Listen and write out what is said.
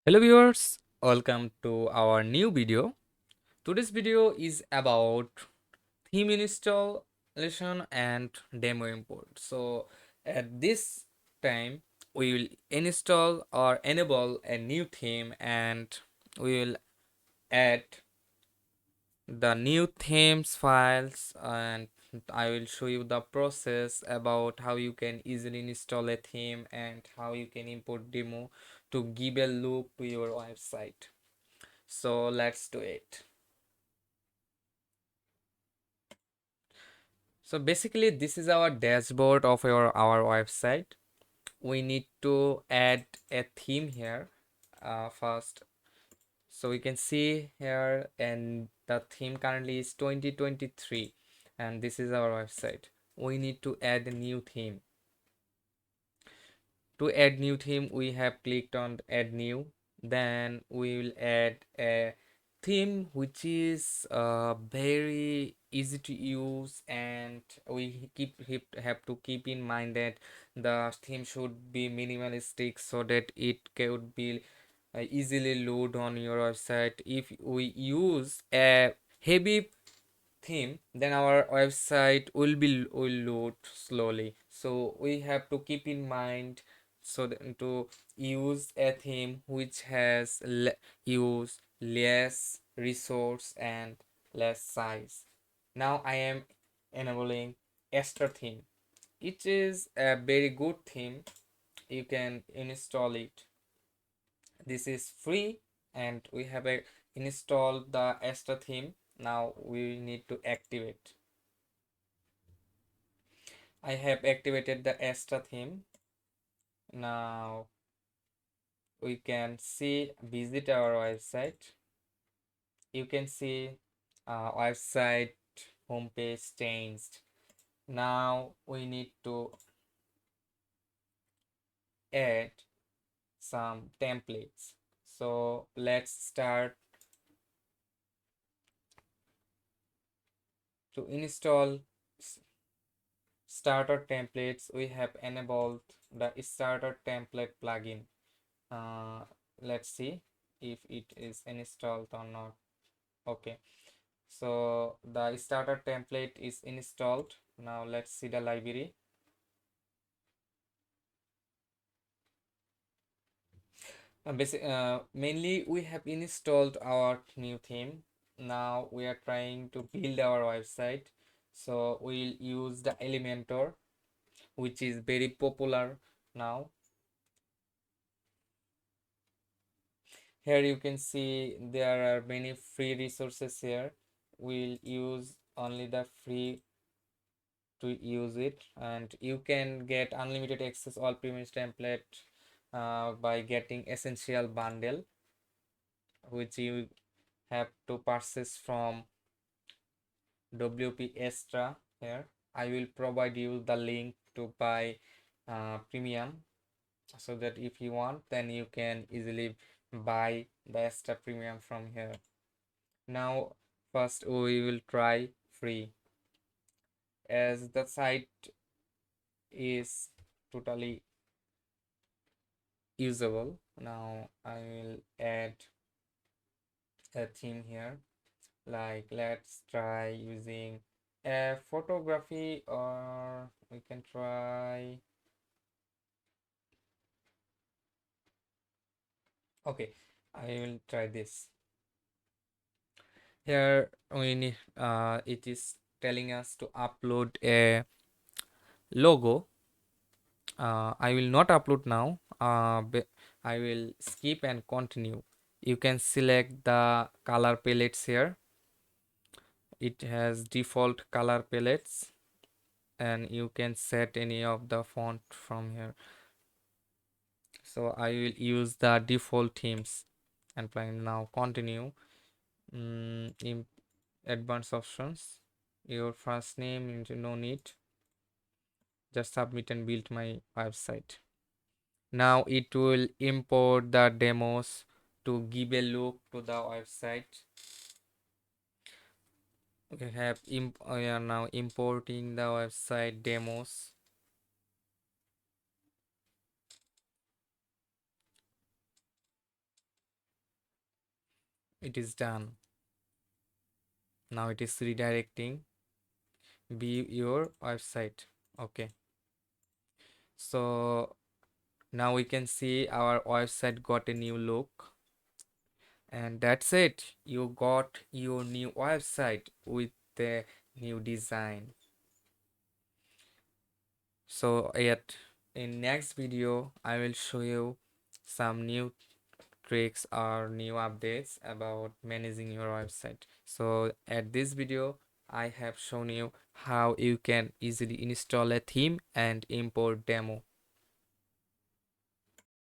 Hello viewers, welcome to our new video. Today's video is about theme installation and demo import. So at this time we will install or enable a new theme and we will add the new themes files, and I will show you the process about how you can easily install a theme and how you can import demo to give a look to your website. So let's do it. So basically this is our dashboard of our website. We need to add a theme here first. So we can see here, and the theme currently is 2023, and this is our website. We need to add a new theme. To add new theme, we have clicked on add new. Then we will add a theme which is very easy to use, and we have to keep in mind that the theme should be minimalistic so that it could be easily load on your website. If we use a heavy theme, then our website will load slowly. So we have to keep in mind so that to use a theme which has use less resource and less size. Now I am enabling Ester theme. It is a very good theme. You can install it. This is free, and we have installed the Ester theme. Now we need to activate. I have activated the Ester theme. Now we can see visit our website. You can see website homepage changed. Now we need to add some templates. So let's start to install starter templates. We have enabled the starter template plugin. Let's see if it is installed or not. Okay, so the starter template is installed. Now let's see the library. Mainly we have installed our new theme. Now we are trying to build our website, so we'll use the Elementor, which is very popular now. Here you can see there are many free resources here. We'll use only the free to use it, and you can get unlimited access all premium template by getting essential bundle, which you have to purchase from WP Extra. Here I will provide you the link to buy premium, so that if you want, then you can easily buy the extra premium from here. Now first we will try free, as the site is totally usable. Now I will add a theme here, like let's try using a photography, or we can try, okay, I will try this. Here we need it is telling us to upload a logo. I will not upload now. I will skip and continue. You can select the color palettes here. It has default color palettes, and you can set any of the font from here. So I will use the default themes and plan. Now continue. In advanced options, your first name, no need, just submit and build my website. Now it will import the demos to give a look to the website. We are now importing the website demos. it is done. Now it is redirecting view your website. Okay, so now we can see our website got a new look, and that's it. You got your new website with the new design. So yet in next video I will show you some new tricks or new updates about managing your website. So at this video I have shown you how you can easily install a theme and import demo.